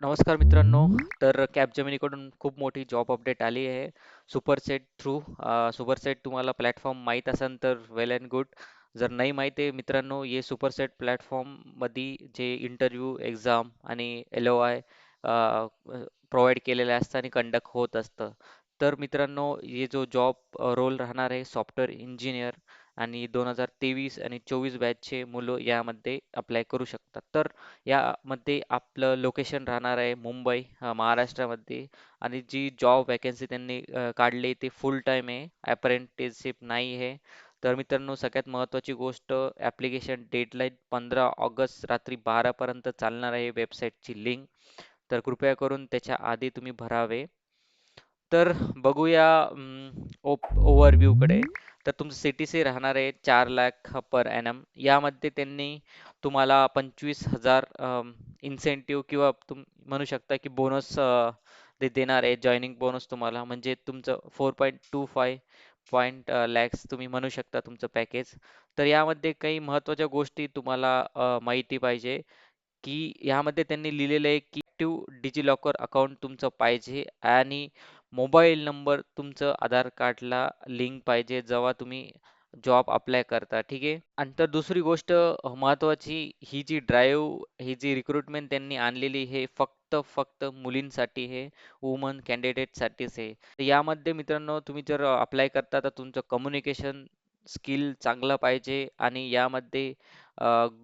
नमस्कार मित्रांनो. तर कॅपजेमिनीकडून खूप मोठी जॉब अपडेट आली आहे. सुपरसेट तुम्हाला प्लॅटफॉर्म माहीत असेल तर वेल अँड गुड. जर नाही माहिती आहे मित्रांनो, हे सुपरसेट प्लॅटफॉर्ममध्ये जे इंटरव्ह्यू, एक्झाम आणि LOI प्रोव्हाइड केलेले असतं आणि कंडक्ट होत असतं. तर मित्रांनो, हे जो जॉब रोल राहणार आहे सॉफ्टवेअर इंजिनियर आणि 2023 आणि 24 बॅचचे मुलं यामध्ये अप्लाय करू शकतात. तर यामध्ये आपलं लोकेशन राहणार आहे मुंबई, महाराष्ट्रामध्ये. आणि जी जॉब वॅकन्सी त्यांनी काढली ते फुल टाईम आहे, अप्रेंटिसशिप नाही आहे. तर मित्रांनो, सगळ्यात महत्त्वाची गोष्ट, ॲप्लिकेशन डेडलाईन 15 ऑगस्ट रात्री 12 पर्यंत चालणार आहे. वेबसाईटची लिंक, तर कृपया करून त्याच्या आधी तुम्ही भरावे. तर बघूया ओव्हरव्ह्यूकडे. तर तुमचं CTC राहणार आहे 4 लाख पर ॲनम. यामध्ये त्यांनी तुम्हाला 25,000 इन्सेंटिव्ह किंवा म्हणू शकता की बोनस ते देणार आहे. जॉईनिंग बोनस तुम्हाला, म्हणजे तुमचं 4.25 लॅक्स तुम्ही म्हणू शकता तुमचं पॅकेज. तर यामध्ये काही महत्त्वाच्या गोष्टी तुम्हाला माहिती पाहिजे, की यामध्ये त्यांनी लिहिलेलं आहे की ॲक्टिव्ह डिजिलॉकर अकाउंट तुमचं पाहिजे आणि मोबाईल नंबर तुमचं आधार कार्डला लिंक पाहिजे जेव्हा तुम्ही जॉब अप्लाय करता, ठीक आहे. आणि तर दुसरी गोष्ट महत्त्वाची, ही जी रिक्रुटमेंट त्यांनी आणलेली हे फक्त मुलींसाठी आहे, वुमन कॅन्डिडेटसाठीच आहे. तर यामध्ये मित्रांनो, तुम्ही जर अप्लाय करता तर तुमचं कम्युनिकेशन स्किल चांगलं पाहिजे आणि यामध्ये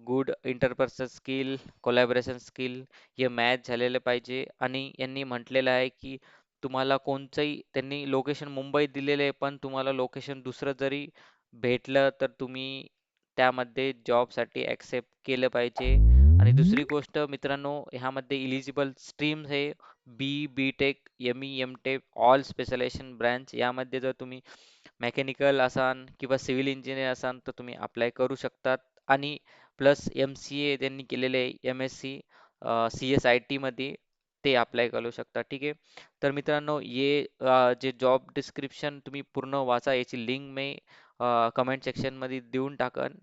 good interpersonal skill, collaboration skill हे मॅच झालेलं पाहिजे. आणि यांनी म्हटलेलं आहे की तुम्हाला कोणचंही, त्यांनी लोकेशन मुंबईत दिलेलं आहे, पण तुम्हाला लोकेशन दुसरं जरी भेटलं तर तुम्ही त्यामध्ये जॉबसाठी ॲक्सेप्ट केलं पाहिजे. आणि दुसरी गोष्ट मित्रांनो, ह्यामध्ये इलिजिबल स्ट्रीम्स आहे B tech, ME, M Tech, all specialisation branch. यामध्ये जर तुम्ही मेकॅनिकल असाल किंवा सिव्हिल इंजिनियर असाल तर तुम्ही अप्लाय करू शकतात. आणि प्लस MCA त्यांनी केलेले आहे, MSc CSIT मध्ये, ते अप्लाय करू शकता, ठीक आहे. तर मित्रांनो, जे जॉब डिस्क्रिप्शन तुम्ही पूर्ण वाचा, याची लिंक मी कमेंट सेक्शनमध्ये देऊन टाकन.